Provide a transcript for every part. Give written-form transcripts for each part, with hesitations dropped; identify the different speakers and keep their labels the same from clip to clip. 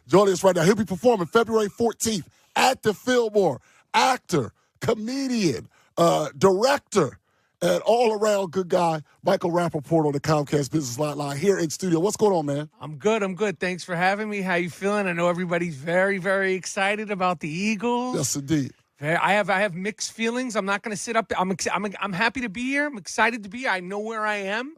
Speaker 1: joining us right now. He'll be performing February 14th at the Fillmore. Actor, comedian, director, and all-around good guy, Michael Rapaport on the Comcast Business Line here in studio. What's going on, man?
Speaker 2: I'm good. Thanks for having me. How you feeling? I know everybody's very, very excited about the Eagles.
Speaker 1: Yes, indeed.
Speaker 2: I have mixed feelings. I'm not going to sit up. I'm happy to be here. I'm excited to be here. I know where I am.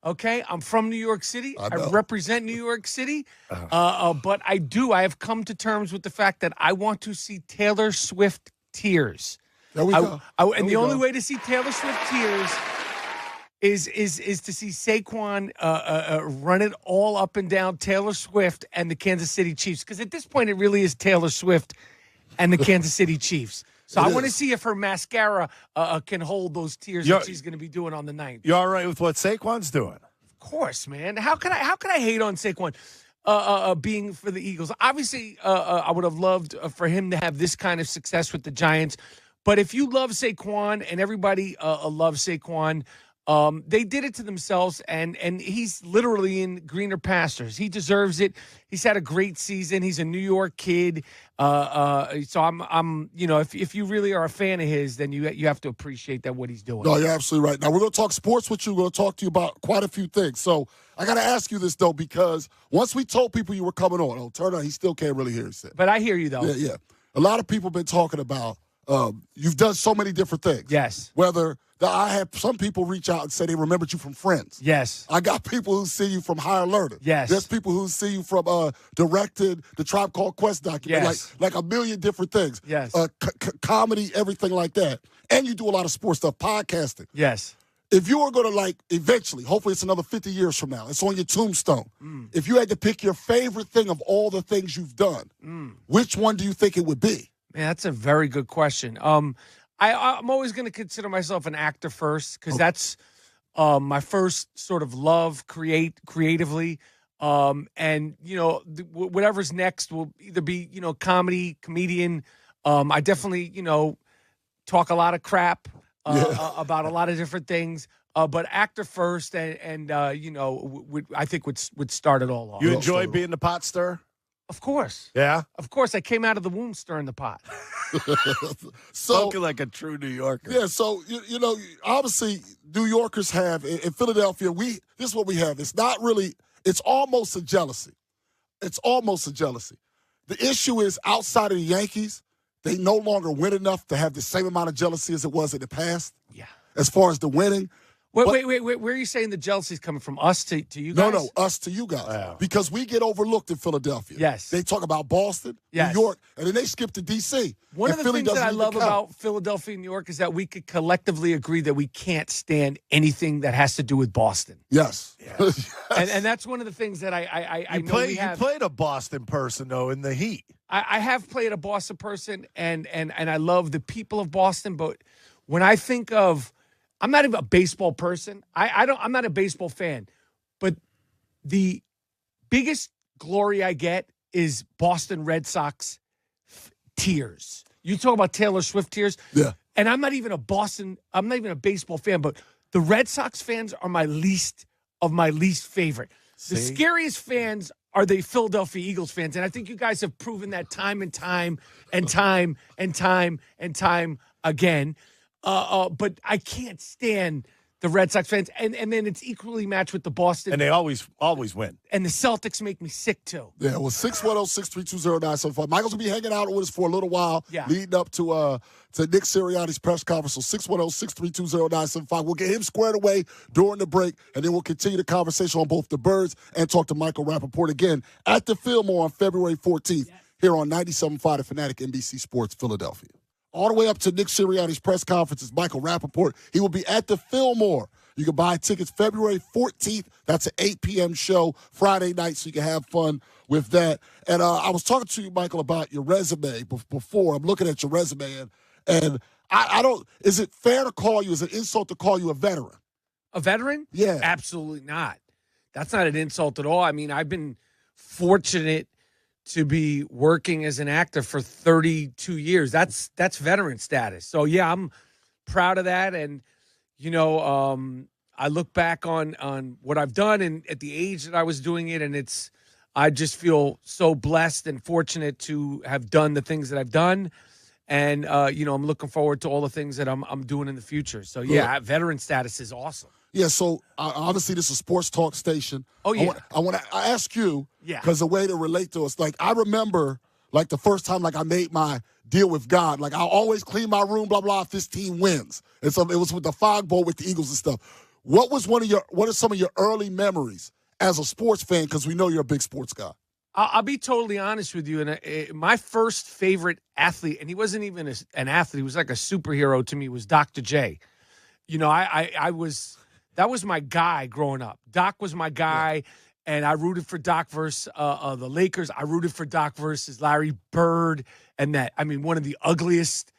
Speaker 2: Okay, I'm from New York City. I represent New York City. But I have come to terms with the fact that I want to see Taylor Swift tears.
Speaker 1: There we go.
Speaker 2: And the only way to see Taylor Swift tears is to see Saquon run it all up and down Taylor Swift and the Kansas City Chiefs. Because at this point, it really is Taylor Swift and the Kansas City Chiefs. So I want to see if her mascara can hold those tears that she's going to be doing on the 9th.
Speaker 3: You all right with what Saquon's doing?
Speaker 2: Of course, man. How can I hate on Saquon being for the Eagles? Obviously, I would have loved for him to have this kind of success with the Giants. But if you love Saquon and everybody loves Saquon, they did it to themselves, and he's literally in greener pastures. He deserves it. He's had a great season. He's a New York kid. So I'm if you really are a fan of his, then you have to appreciate that what he's doing.
Speaker 1: No, you're absolutely right. Now we're going to talk sports with you. We're going to talk to you about quite a few things. So I got to ask you this though, because once we told people you were coming on, turn on, he still can't really hear us.
Speaker 2: But I hear you though.
Speaker 1: Yeah. A lot of people have been talking about. You've done so many different things.
Speaker 2: Yes.
Speaker 1: I had some people reach out and say they remembered you from Friends.
Speaker 2: Yes.
Speaker 1: I got people who see you from Higher Learning.
Speaker 2: Yes.
Speaker 1: There's people who see you from directed the Tribe Called Quest document.
Speaker 2: Yes.
Speaker 1: Like a million different things.
Speaker 2: Yes.
Speaker 1: Comedy, everything like that. And you do a lot of sports stuff, podcasting.
Speaker 2: Yes.
Speaker 1: If you were going to eventually, hopefully it's another 50 years from now, it's on your tombstone. If you had to pick your favorite thing of all the things you've done, which one do you think it would be?
Speaker 2: Man, that's a very good question. I'm always going to consider myself an actor first because that's my first sort of love creatively. And, whatever's next will either be, comedy, comedian. I definitely, talk a lot of crap about a lot of different things. But actor first and I think would start it all off.
Speaker 3: You enjoy being the pot stirrer?
Speaker 2: Of course.
Speaker 3: Yeah?
Speaker 2: Of course. I came out of the womb stirring the pot.
Speaker 3: Spoken like a true New Yorker.
Speaker 1: Yeah, so, obviously New Yorkers have, in Philadelphia, this is what we have. It's not really, it's almost a jealousy. The issue is outside of the Yankees, they no longer win enough to have the same amount of jealousy as it was in the past.
Speaker 2: Yeah.
Speaker 1: As far as the winning.
Speaker 2: Wait. Where are you saying the jealousy is coming from? Us to you guys?
Speaker 1: No, us to you guys.
Speaker 3: Wow.
Speaker 1: Because we get overlooked in Philadelphia.
Speaker 2: Yes.
Speaker 1: They talk about Boston,
Speaker 2: yes.
Speaker 1: New York, and then they skip to D.C.
Speaker 2: One of the
Speaker 1: Philly
Speaker 2: things that I
Speaker 1: doesn't
Speaker 2: love
Speaker 1: even count.
Speaker 2: about Philadelphia and New York is that we could collectively agree that we can't stand anything that has to do with Boston.
Speaker 1: Yes.
Speaker 3: Yes.
Speaker 2: And that's one of the things that I know we have.
Speaker 3: You played a Boston person, though, in the heat.
Speaker 2: I have played a Boston person, and I love the people of Boston, but when I think of I'm not even a baseball person. I'm not a baseball fan, but the biggest glory I get is Boston Red Sox tears. You talk about Taylor Swift tears.
Speaker 1: Yeah.
Speaker 2: And I'm not even a baseball fan, but the Red Sox fans are my least favorite.
Speaker 3: See?
Speaker 2: The scariest fans are the Philadelphia Eagles fans. And I think you guys have proven that time and time again. But I can't stand the Red Sox fans. And then it's equally matched with the Boston.
Speaker 3: And they always win.
Speaker 2: And the Celtics make me sick, too.
Speaker 1: Yeah, well, 610-632-0975. Michael's going to be hanging out with us for a little while leading up to Nick Sirianni's press conference. So 610-632-0975. We'll get him squared away during the break, and then we'll continue the conversation on both the Birds and talk to Michael Rapaport again at the Fillmore on February 14th here on 97.5 The Fanatic NBC Sports Philadelphia. All the way up to Nick Sirianni's press conference is Michael Rapaport. He will be at the Fillmore. You can buy tickets February 14th. That's an 8 p.m. show Friday night, so you can have fun with that. And I was talking to you, Michael, about your resume before. I'm looking at your resume, and I don't – is it fair to call you – is it an insult to call you a veteran?
Speaker 2: A veteran?
Speaker 1: Yeah.
Speaker 2: Absolutely not. That's not an insult at all. I mean, I've been fortunate to be working as an actor for 32 years. That's veteran status. So, yeah, I'm proud of that. And, I look back on what I've done and at the age that I was doing it, and it's I just feel so blessed and fortunate to have done the things that I've done. And, I'm looking forward to all the things that I'm doing in the future. So, yeah, veteran status is awesome.
Speaker 1: Yeah, so obviously this is a sports talk station.
Speaker 2: Oh, yeah.
Speaker 1: I want to ask you, because the way to relate to us, like I remember like the first time like I made my deal with God, like I'll always clean my room, blah, blah, if this team wins. And so it was with the Fog Bowl with the Eagles and stuff. What are some of your early memories as a sports fan? Because we know you're a big sports guy.
Speaker 2: I'll be totally honest with you. And my first favorite athlete, and he wasn't even an athlete, he was like a superhero to me, was Dr. J. That was my guy growing up. Doc was my guy, and I rooted for Doc versus the Lakers. I rooted for Doc versus Larry Bird, and one of the ugliest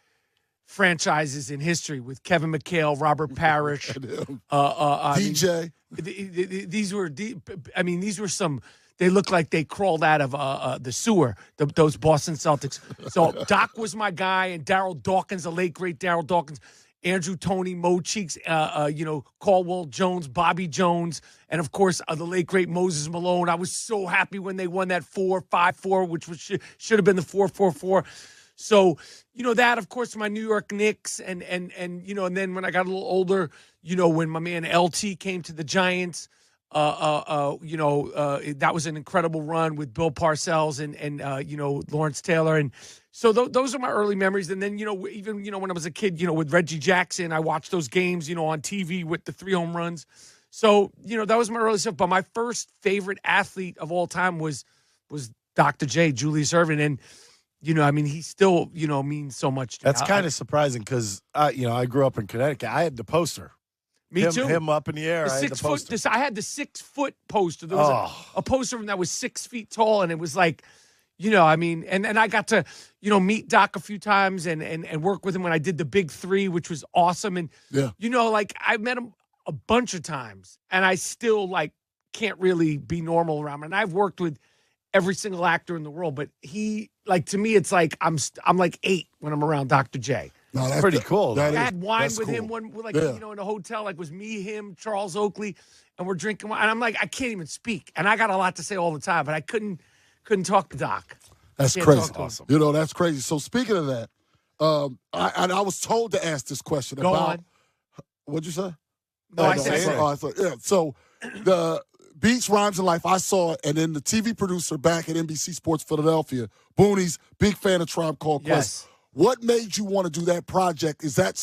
Speaker 2: franchises in history with Kevin McHale, Robert Parrish,
Speaker 1: DJ.
Speaker 2: These were some. They looked like they crawled out of the sewer. Those Boston Celtics. So Doc was my guy, and Darryl Dawkins, the late great Darryl Dawkins. Andrew Toney, Mo Cheeks, Caldwell Jones, Bobby Jones, and, of course, the late, great Moses Malone. I was so happy when they won that 4-5-4, which should have been the 4-4-4. So, that, of course, my New York Knicks, and then when I got a little older, when my man LT came to the Giants, that was an incredible run with Bill Parcells and Lawrence Taylor. And so those are my early memories. And then, even when I was a kid, with Reggie Jackson, I watched those games, on TV with the 3 home runs. So, that was my early stuff. But my first favorite athlete of all time was Dr. J, Julius Erving. And, he still, means so much to me.
Speaker 3: That's kind of surprising because, I grew up in Connecticut. I had the poster.
Speaker 2: Me too.
Speaker 3: Him up in the air.
Speaker 2: I had the 6-foot poster. There was a poster of him that was 6 feet tall, and it was like, and I got to, meet Doc a few times and work with him when I did the Big 3, which was awesome. And, I met him a bunch of times, and I still, can't really be normal around him. And I've worked with every single actor in the world, but he, to me, it's like I'm like 8 when I'm around Dr. J.
Speaker 3: No, that's pretty cool.
Speaker 2: I had wine with him in a hotel, it was me, him, Charles Oakley, and we're drinking wine. And I'm like, I can't even speak. And I got a lot to say all the time, but I couldn't talk to Doc.
Speaker 1: That's crazy. Awesome. That's crazy. So speaking of that, I was told to ask this question
Speaker 2: Go
Speaker 1: about.
Speaker 2: on.
Speaker 1: What'd you say?
Speaker 2: No, I said.
Speaker 1: So the Beats, Rhymes, and Life, I saw it, and then the TV producer back at NBC Sports Philadelphia, Booney's, big fan of Tribe Called Quest.
Speaker 2: Yes.
Speaker 1: What made you want to do that project? Is that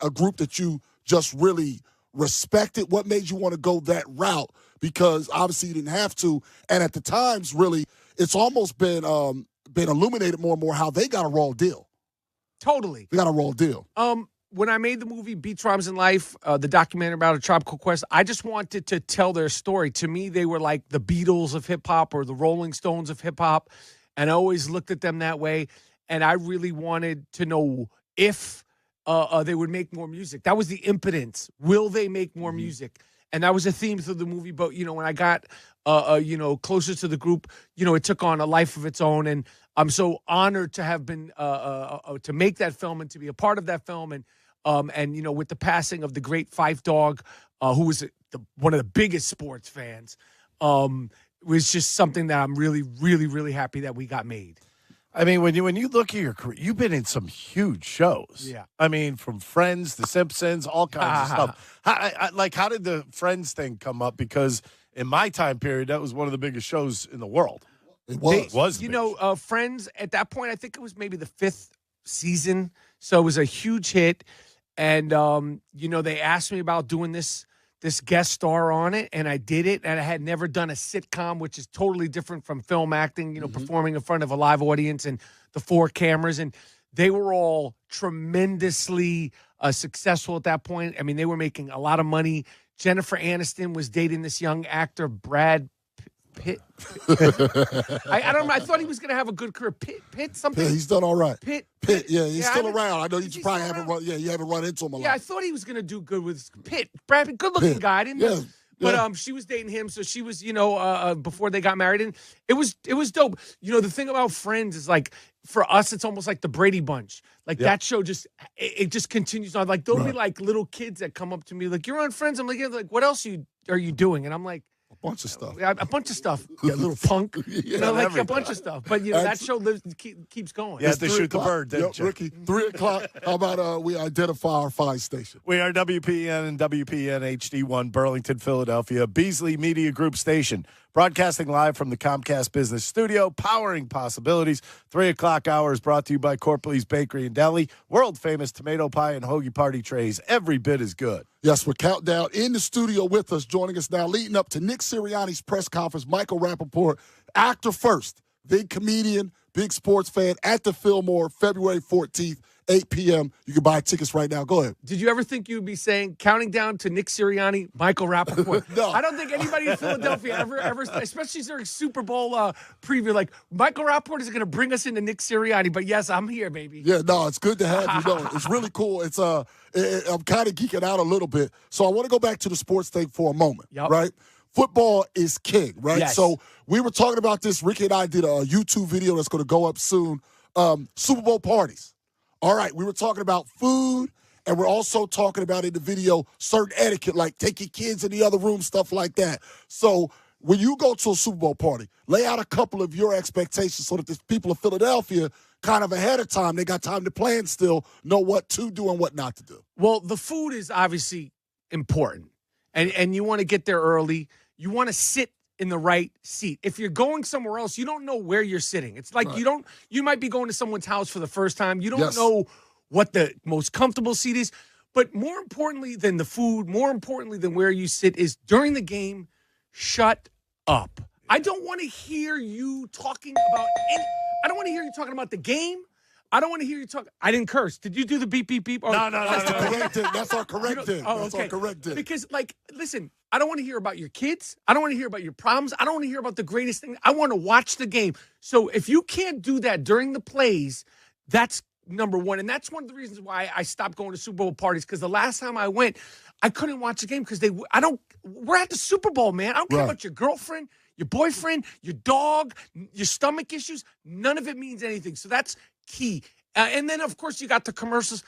Speaker 1: a group that you just really respected? What made you want to go that route? Because obviously you didn't have to. And at the times, really, it's almost been illuminated more and more how they got a raw deal.
Speaker 2: Totally.
Speaker 1: They got a raw deal.
Speaker 2: When I made the movie Beats, Rhymes, and Life, the documentary about a Tribe Called Quest, I just wanted to tell their story. To me, they were like the Beatles of hip-hop or the Rolling Stones of hip-hop, and I always looked at them that way. And I really wanted to know if they would make more music. That was the impotence. Will they make more music? And that was a theme through the movie. But, when I got, closer to the group, it took on a life of its own. And I'm so honored to have been, to make that film and to be a part of that film. And with the passing of the great Phife Dawg, who was one of the biggest sports fans, was just something that I'm really, really, really happy that we got made.
Speaker 3: I mean, when you look at your career, you've been in some huge shows.
Speaker 2: Yeah.
Speaker 3: I mean, from Friends, The Simpsons, all kinds of stuff. How did the Friends thing come up? Because in my time period, that was one of the biggest shows in the world.
Speaker 1: It was.
Speaker 2: Friends, at that point, I think it was maybe the 5th season. So it was a huge hit. And, they asked me about doing this guest star on it, and I did it, and I had never done a sitcom, which is totally different from film acting, performing in front of a live audience and the 4 cameras, and they were all tremendously successful at that point. I mean, they were making a lot of money. Jennifer Aniston was dating this young actor, Brad Pitt. I don't know. I thought he was going to have a good career. Pitt something.
Speaker 1: Yeah, he's done all right.
Speaker 2: Pitt.
Speaker 1: Yeah, he's still around. I know you probably haven't run. Yeah, you haven't run into him a lot.
Speaker 2: Yeah, I thought he was going to do good with Pitt. Brad Pitt, good-looking guy. I didn't know. But she was dating him, so she was, before they got married, and it was dope. The thing about Friends is for us, it's almost like the Brady Bunch. That show just continues on. There'll be little kids that come up to me like, "You're on Friends." I'm like, "Yeah." Like, what else are you doing? And I'm like,
Speaker 1: A bunch of stuff.
Speaker 2: A bunch of stuff. Yeah, a little punk. Like
Speaker 3: everything.
Speaker 2: a bunch of stuff. But, that show keeps going.
Speaker 3: You have to shoot the bird, didn't you?
Speaker 1: Ricky, 3 o'clock. How about we identify our fire station?
Speaker 3: We are WPN and WPN HD1, Burlington, Philadelphia, Beasley Media Group station. Broadcasting live from the Comcast Business Studio, powering possibilities. 3 o'clock hour is brought to you by Corpley's Bakery and Deli. World-famous tomato pie and hoagie party trays. Every bit is good.
Speaker 1: Yes, we're countdown in the studio with us, joining us now, leading up to Nick Sirianni's press conference. Michael Rapaport, actor first, big comedian, big sports fan, at the Fillmore, February 14th. 8 p.m. You can buy tickets right now. Go ahead.
Speaker 2: Did you ever think you'd be saying, counting down to Nick Sirianni, Michael Rapaport?
Speaker 1: No.
Speaker 2: I don't think anybody in Philadelphia ever, especially during Super Bowl preview, like, Michael Rapaport is going to bring us into Nick Sirianni. But, yes, I'm here, baby.
Speaker 1: Yeah, no, it's good to have you. No, it's really cool. It's I'm kind of geeking out a little bit. So I want to go back to the sports thing for a moment, right? Football is king, right?
Speaker 2: Yes.
Speaker 1: So we were talking about this. Ricky and I did a YouTube video that's going to go up soon. Super Bowl parties. All right, we were talking about food, and we're also talking about in the video certain etiquette, like take your kids in the other room, stuff like that. So when you go to a Super Bowl party, lay out a couple of your expectations so that the people of Philadelphia kind of ahead of time, they got time to plan still, know what to do and what not to do.
Speaker 2: Well, the food is obviously important, and you want to get there early. You want to sit in the right seat. If you're going somewhere else, you don't know where you're sitting. It's like you might be going to someone's house for the first time. You don't know what the most comfortable seat is. But more importantly than the food, more importantly than where you sit is during the game, shut up. I don't want to hear you talking about I don't want to hear you talking about the game. I don't want to hear you talk. I didn't curse. Did you do the beep, beep, beep?
Speaker 3: No.
Speaker 1: That's our correct thing.
Speaker 2: Oh,
Speaker 1: That's
Speaker 2: okay.
Speaker 1: our correct thing.
Speaker 2: Because, listen, I don't want to hear about your kids. I don't want to hear about your problems. I don't want to hear about the greatest thing. I want to watch the game. So if you can't do that during the plays, that's number one. And that's one of the reasons why I stopped going to Super Bowl parties, because the last time I went, I couldn't watch the game because we're at the Super Bowl, man. I don't care about your girlfriend, your boyfriend, your dog, your stomach issues. None of it means anything. So that's key. And then, of course, you got the commercials.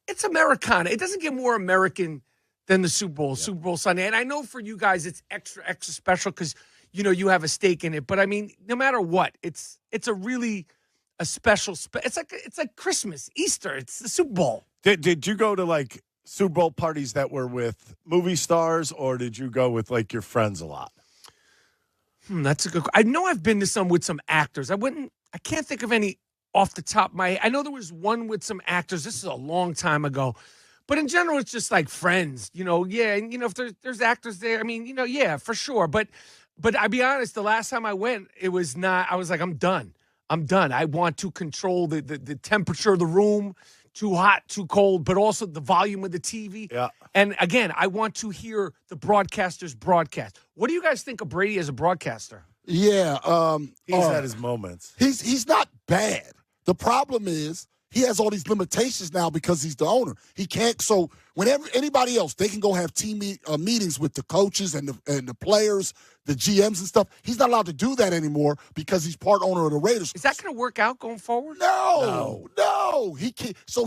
Speaker 2: It's Americana. It doesn't get more American than the Super Bowl, Super Bowl Sunday. And I know for you guys it's extra, extra special because, you have a stake in it. But, I mean, no matter what, it's a really a special it's like Christmas, Easter. It's the Super Bowl.
Speaker 3: Did you go to, Super Bowl parties that were with movie stars, or did you go with, your friends a lot?
Speaker 2: That's a good – I know I've been to some with some actors. I can't think of any off the top of my head. I know there was one with some actors. This is a long time ago. But in general, it's just like friends, and, if there's actors there, I mean, yeah, for sure. But I'll be honest, the last time I went, it was not – I was like, I'm done. I want to control the temperature of the room, too hot, too cold, but also the volume of the TV.
Speaker 3: Yeah.
Speaker 2: And, again, I want to hear the broadcasters broadcast. What do you guys think of Brady as a broadcaster?
Speaker 1: Yeah.
Speaker 3: He's had his moments.
Speaker 1: He's not bad. The problem is he has all these limitations now because he's the owner. He can't. So whenever anybody else, they can go have team meetings with the coaches and the players, the GMs and stuff. He's not allowed to do that anymore because he's part owner of the Raiders.
Speaker 2: Is that going to work out going forward?
Speaker 1: No. He can't. So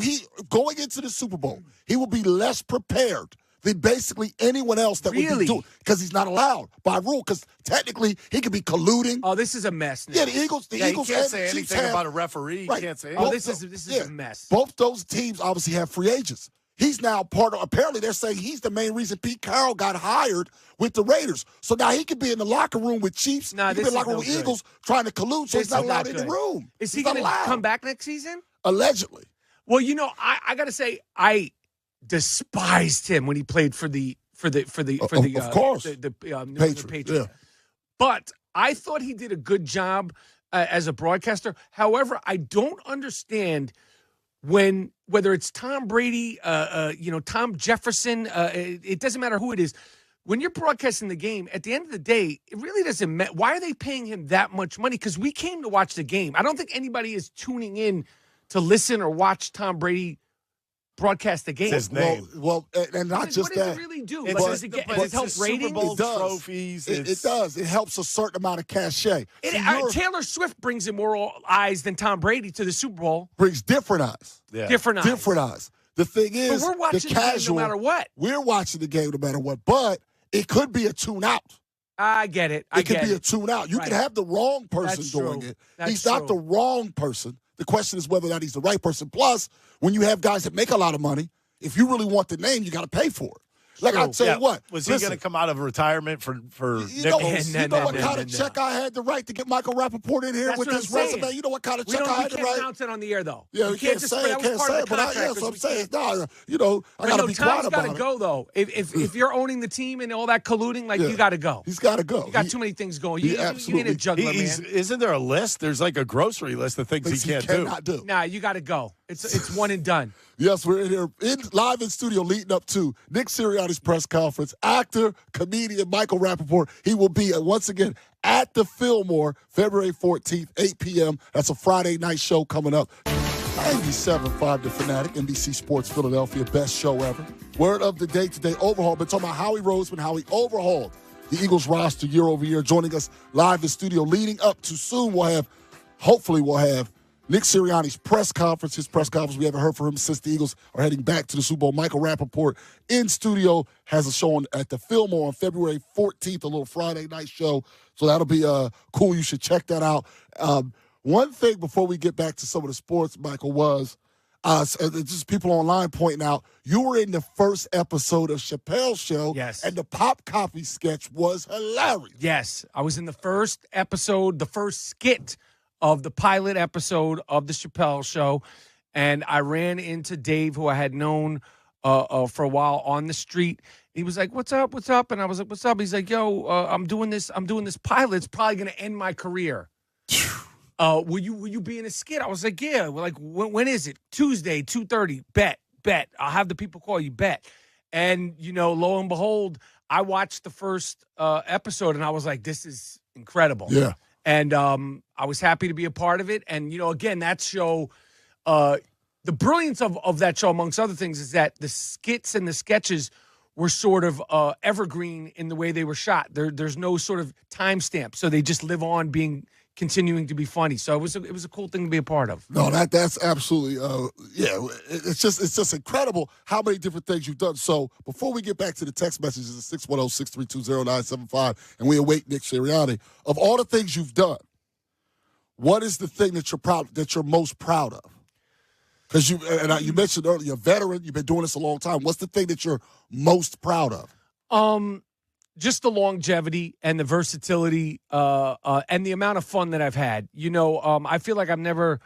Speaker 1: going into the Super Bowl, he will be less prepared than basically anyone else that would be doing, because he's not allowed by rule, because technically he could be colluding.
Speaker 2: Oh, this is a mess now.
Speaker 1: Yeah, the Eagles
Speaker 3: he can't say anything about a referee.
Speaker 1: Right.
Speaker 3: He can't say
Speaker 2: Oh,
Speaker 3: anything.
Speaker 2: this is a mess.
Speaker 1: Both those teams obviously have free agents. He's now part of, apparently they're saying he's the main reason Pete Carroll got hired with the Raiders. So now he could be in the locker room with Chiefs. He could be in the locker room with Eagles trying to collude, so he's not allowed in the room.
Speaker 2: Is he going to come back next season?
Speaker 1: Allegedly.
Speaker 2: Well, I got to say, I despised him when he played for the
Speaker 1: of course.
Speaker 2: the New England Patriots.
Speaker 1: Yeah.
Speaker 2: But I thought he did a good job as a broadcaster. However, I don't understand whether it's Tom Brady, Tom Jefferson, it doesn't matter who it is. When you're broadcasting the game, at the end of the day, it really doesn't matter. Why are they paying him that much money? Because we came to watch the game. I don't think anybody is tuning in to listen or watch Tom Brady broadcast the game.
Speaker 3: It's his name.
Speaker 1: Well, and not just that.
Speaker 2: What does it really do? Does it help ratings?
Speaker 3: Super Bowl
Speaker 1: It does.
Speaker 3: trophies.
Speaker 1: It does. It helps a certain amount of cachet.
Speaker 2: Taylor Swift brings in more eyes than Tom Brady to the Super Bowl.
Speaker 1: Brings different eyes.
Speaker 3: Yeah.
Speaker 2: Different eyes.
Speaker 1: The thing is,
Speaker 2: but we're watching
Speaker 1: the casual,
Speaker 2: game no matter what.
Speaker 1: We're watching the game no matter what. But it could be a tune out.
Speaker 2: I get it.
Speaker 1: It could be a tune out. You can have the wrong person doing it. He's not the wrong person. The question is whether or not he's the right person. Plus, when you have guys that make a lot of money, if you really want the name, you got to pay for it. Like, I'll tell you what.
Speaker 3: Was he going to come out of retirement for
Speaker 1: nickels? You know what kind of check I had to write to get Michael Rapaport in here with this resume? You know what kind of check I had to write?
Speaker 2: We can't announce it on the air, though.
Speaker 1: Yeah, we can't say it. But that's what I'm saying. No, I got to be quiet about it. Tom's got to
Speaker 2: go, though. If you're owning the team and all that colluding, you got to go.
Speaker 1: He's got to go.
Speaker 2: You got too many things going. You ain't a juggler, man.
Speaker 3: Isn't there a list? There's like a grocery list of things he
Speaker 1: cannot do.
Speaker 2: Nah, you got to go. It's one and done.
Speaker 1: Yes, we're in here live in studio leading up to Nick Sirianni's press conference. Actor, comedian Michael Rapaport. He will be, once again, at the Fillmore February 14th, 8 p.m. That's a Friday night show coming up. 97.5 The Fanatic, NBC Sports Philadelphia, best show ever. Word of the day today, overhaul. Been talking about Howie Roseman, how he overhauled the Eagles roster year over year. Joining us live in studio leading up to soon, hopefully we'll have Nick Sirianni's press conference, his press conference. We haven't heard from him since the Eagles are heading back to the Super Bowl. Michael Rapaport in studio has a show at the Fillmore on February 14th, a little Friday night show. So that'll be cool. You should check that out. One thing before we get back to some of the sports, Michael, was just people online pointing out you were in the first episode of Chappelle's Show.
Speaker 2: Yes.
Speaker 1: And the pop copy sketch was hilarious.
Speaker 2: Yes. I was in the first episode, the first skit of the pilot episode of the Chappelle Show, and I ran into Dave, who I had known for a while, on the street. He was like, "What's up? What's up?" And I was like, "What's up?" He's like, "Yo, I'm doing this pilot. It's probably going to end my career. Will you be in a skit?" I was like, "Yeah." We're like, when is it? Tuesday, 2:30. Bet. I'll have the people call you. Bet. And lo and behold, I watched the first episode, and I was like, "This is incredible."
Speaker 1: Yeah.
Speaker 2: And I was happy to be a part of it. And, again, that show, the brilliance of that show, amongst other things, is that the skits and the sketches were sort of evergreen in the way they were shot. There's no sort of timestamp. So they just live on continuing to be funny. So it was a cool thing to be a part of.
Speaker 1: No, that's absolutely, it's just incredible how many different things you've done. So before we get back to the text messages at 610-632-0975, and we await Nick Sirianni, of all the things you've done, what is the thing that you're most proud of? Because you mentioned earlier, you're a veteran, you've been doing this a long time. What's the thing that you're most proud of?
Speaker 2: Just the longevity and the versatility and the amount of fun that I've had. I feel like I've never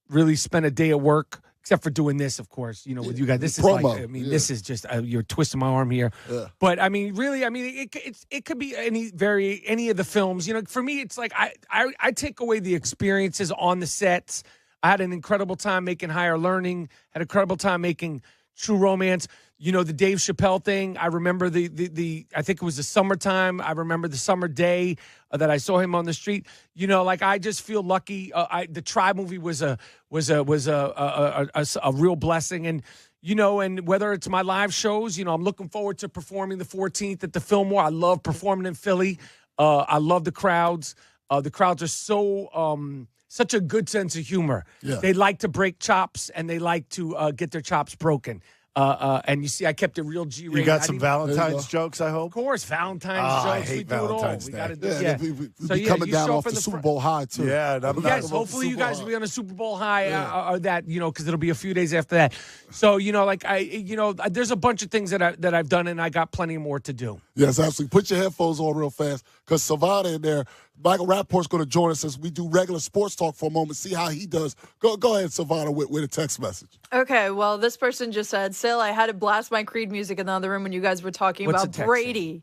Speaker 2: really spent a day at work, except for doing this, of course, with you guys. This is
Speaker 1: promo.
Speaker 2: This is just, you're twisting my arm here.
Speaker 1: Yeah.
Speaker 2: But, really, it could be any of the films. For me, it's like I take away the experiences on the sets. I had an incredible time making Higher Learning, had an incredible time making True Romance. The Dave Chappelle thing, I remember I think it was the summertime. I remember the summer day that I saw him on the street. I just feel lucky. The Tribe movie was a real blessing. And, and whether it's my live shows, I'm looking forward to performing the 14th at the Fillmore. I love performing in Philly. I love the crowds. The crowds are such a good sense of humor.
Speaker 1: Yeah.
Speaker 2: They like to break chops, and they like to get their chops broken. And you see, I kept it real G-rated.
Speaker 3: You got some Valentine's jokes, I hope?
Speaker 2: Of course, Valentine's jokes.
Speaker 3: I hate Valentine's Day.
Speaker 1: We coming down off the Super Bowl high, too.
Speaker 3: Yeah.
Speaker 2: Yes, hopefully you guys will be on a Super Bowl high or that, because it'll be a few days after that. So, there's a bunch of things that I've done, and I got plenty more to do.
Speaker 1: Yes, absolutely. Put your headphones on real fast, because Savannah in there, Michael Rapaport's going to join us as we do regular sports talk for a moment, see how he does. Go ahead, Savannah, with a text message.
Speaker 4: Okay, well, this person just said, Sil, I had to blast my Creed music in the other room when you guys were talking about Brady.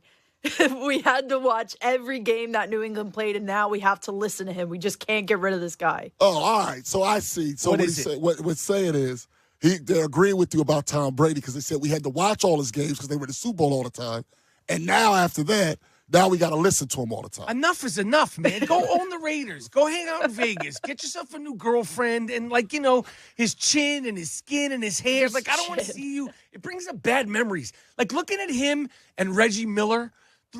Speaker 4: We had to watch every game that New England played, and now we have to listen to him. We just can't get rid of this guy.
Speaker 1: Oh, all right. So I see. So what's saying is they're agreeing with you about Tom Brady, because they said we had to watch all his games because they were in the Super Bowl all the time. And now after that, now we got to listen to him all the time.
Speaker 2: Enough is enough, man. Go own the Raiders. Go hang out in Vegas. Get yourself a new girlfriend. And, his chin and his skin and his hair. I don't want to see you. It brings up bad memories. Looking at him and Reggie Miller.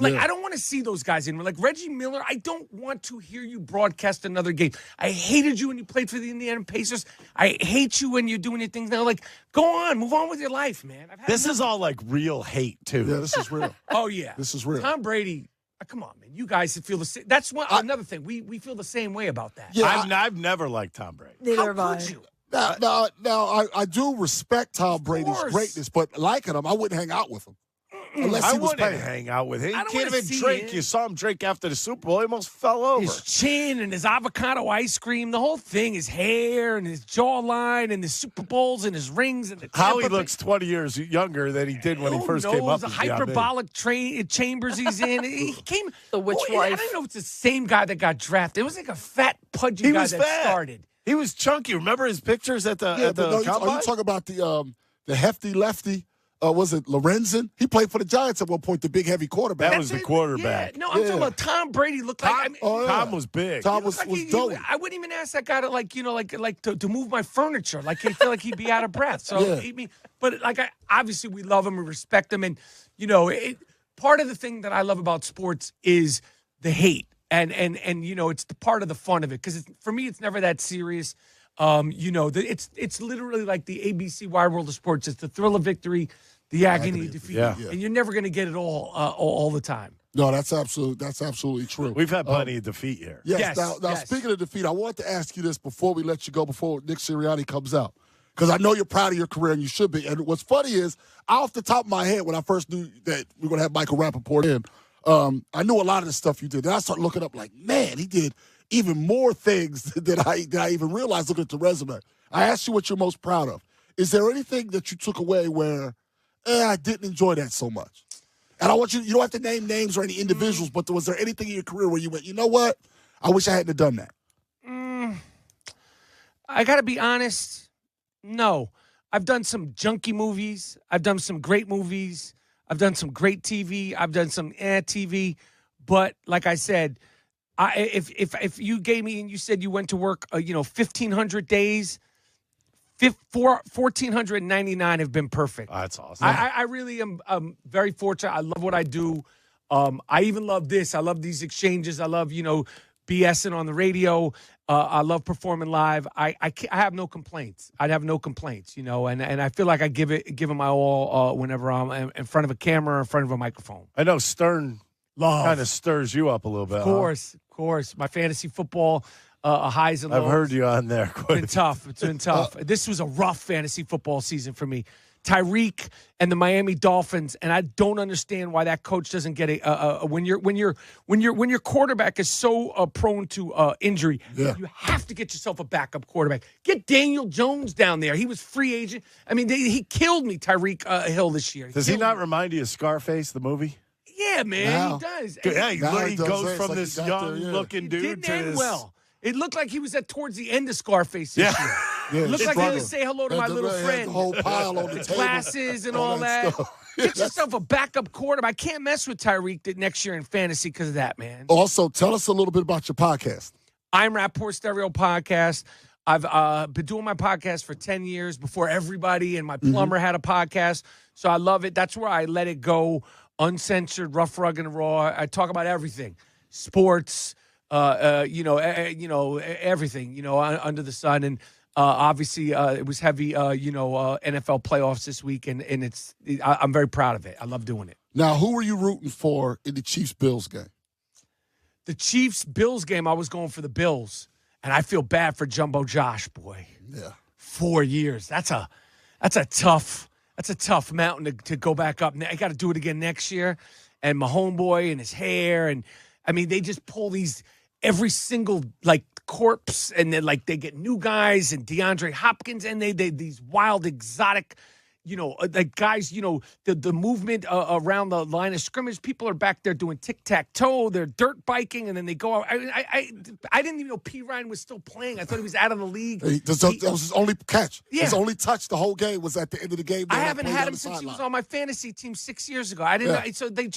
Speaker 2: I don't want to see those guys anymore. Reggie Miller, I don't want to hear you broadcast another game. I hated you when you played for the Indiana Pacers. I hate you when you're doing your things now. Go on. Move on with your life, man.
Speaker 3: This is all real hate, too.
Speaker 1: Yeah, this is real.
Speaker 2: Oh, yeah.
Speaker 1: This is real.
Speaker 2: Tom Brady, Come on, man. You guys feel the same. That's another thing. We feel the same way about that.
Speaker 3: Yeah, I've never liked Tom Brady.
Speaker 4: Neither
Speaker 2: How
Speaker 4: have
Speaker 2: could
Speaker 4: I.
Speaker 2: you?
Speaker 1: Now, I do respect Tom Brady's greatness, but liking him, I wouldn't hang out with him. Unless he was paying.
Speaker 3: Hang out with him. He
Speaker 2: I don't
Speaker 3: can't
Speaker 2: wanna
Speaker 3: even
Speaker 2: see
Speaker 3: drink.
Speaker 2: it.
Speaker 3: You saw him drink after the Super Bowl. He almost fell over.
Speaker 2: His chin and his avocado ice cream, the whole thing, his hair and his jawline and his Super Bowls and his rings and the
Speaker 3: How he
Speaker 2: Tampa
Speaker 3: looks 20 years younger than he did when he first came up.
Speaker 2: The hyperbolic chambers he's in. He came.
Speaker 4: The witch
Speaker 2: I
Speaker 4: wife.
Speaker 2: don't know if it's the same guy that got drafted. It was like a fat, pudgy guy that started.
Speaker 3: He was chunky. Remember his pictures at the combine?
Speaker 1: Are you talking about the hefty lefty? Was it Lorenzen? He played for the Giants at one point, the big, heavy quarterback.
Speaker 3: That was the quarterback.
Speaker 2: Yeah. No, I'm talking about Tom Brady. Looked like
Speaker 3: Tom was big.
Speaker 1: Tom was dope.
Speaker 2: I wouldn't even ask that guy to to move my furniture. Like I feel like he'd be out of breath. So but obviously we love him, we respect him, and part of the thing that I love about sports is the hate, and it's the part of the fun of it, because for me it's never that serious. It's literally like the ABC Wide World of Sports. It's the thrill of victory, the agony of defeat, and you're never going to get it all the time.
Speaker 1: No, that's absolutely true.
Speaker 3: We've had plenty of defeat here.
Speaker 1: Yes. Now, speaking of defeat, I want to ask you this before we let you go, before Nick Sirianni comes out, because I know you're proud of your career and you should be. And what's funny is, off the top of my head, when I first knew that we were going to have Michael Rapaport in, I knew a lot of the stuff you did. Then I started looking up, like, man, he did even more things than I even realized looking at the resume. I asked you what you're most proud of. Is there anything that you took away where, I didn't enjoy that so much? And I want you don't have to name names or any individuals, but was there anything in your career where you went, you know what? I wish I hadn't have done that.
Speaker 2: I got to be honest. No. I've done some junky movies. I've done some great movies. I've done some great TV. I've done some TV. But like I said, if you gave me and you said you went to work, 1,500 days, 1,499 have been perfect.
Speaker 3: Oh, that's awesome.
Speaker 2: I really am very fortunate. I love what I do. I even love this. I love these exchanges. I love, BSing on the radio. I love performing live. I have no complaints. I'd have no complaints, and I feel like I give it my all whenever I'm in front of a camera or in front of a microphone.
Speaker 3: I know Stern kind of stirs you up a little bit.
Speaker 2: Of course. My fantasy football highs and lows.
Speaker 3: I've heard you on there.
Speaker 2: It's been tough. This was a rough fantasy football season for me. Tyreek and the Miami Dolphins, and I don't understand why that coach doesn't get when your quarterback is so prone to injury.
Speaker 1: Yeah.
Speaker 2: You have to get yourself a backup quarterback. Get Daniel Jones down there. He was free agent. I mean, he killed me, Tyreek Hill, this year.
Speaker 3: Does he not remind you of Scarface, the movie?
Speaker 2: Yeah, man, he does.
Speaker 3: Yeah, he goes from this young-looking dude to this.
Speaker 2: Well, it looked like he was towards the end of Scarface this year.
Speaker 1: Yeah,
Speaker 2: it looked like he was say hello to my little friend.
Speaker 1: The whole pile on the table.
Speaker 2: Glasses and all that. Get yourself a backup quarterback. I can't mess with Tyreek next year in fantasy because of that, man.
Speaker 1: Also, tell us a little bit about your podcast.
Speaker 2: I'm Rapaport Stereo Podcast. I've been doing my podcast for 10 years before everybody, and my plumber had a podcast. So I love it. That's where I let it go, uncensored, rough, rugged, and raw. I talk about everything, sports, everything, under the sun. And obviously, it was heavy, NFL playoffs this week, and I'm very proud of it. I love doing it.
Speaker 1: Now, who were you rooting for in the Chiefs-Bills game?
Speaker 2: The Chiefs-Bills game, I was going for the Bills, and I feel bad for Jumbo Josh, boy.
Speaker 1: Yeah. 4
Speaker 2: years. That's a tough mountain to go back up. I got to do it again next year. And my homeboy and his hair, and I mean, they just pull these every single corpse, and then they get new guys and DeAndre Hopkins, and they these wild exotic, guys, the movement around the line of scrimmage. People are back there doing tic-tac-toe. They're dirt biking, and then they go out. I didn't even know P. Ryan was still playing. I thought he was out of the league.
Speaker 1: That was his only catch.
Speaker 2: Yeah.
Speaker 1: His only touch the whole game was at the end of the game.
Speaker 2: I haven't had him since he was on my fantasy team 6 years ago. I didn't know. So they're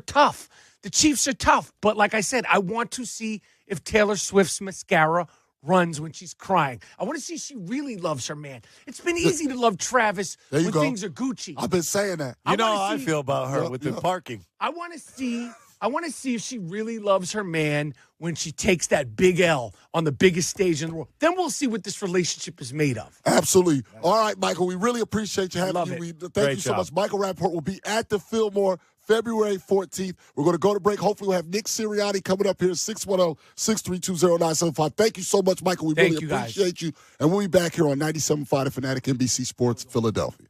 Speaker 2: tough. The Chiefs are tough. But like I said, I want to see if Taylor Swift's mascara runs when she's crying. I want to see if she really loves her man. It's been easy to love Travis when things are Gucci.
Speaker 1: I've been saying that.
Speaker 3: You know how I feel about her with the parking.
Speaker 2: I want to see if she really loves her man when she takes that big L on the biggest stage in the world. Then we'll see what this relationship is made of.
Speaker 1: Absolutely. All right, Michael, we really appreciate you having you. Thank you so much. Michael Rapaport will be at the Fillmore February 14th. We're going to go to break. Hopefully, we'll have Nick Sirianni coming up here, 610-632-0975. Thank you so much, Michael. We really appreciate you. And we'll be back here on 97.5 The Fanatic, NBC Sports Philadelphia.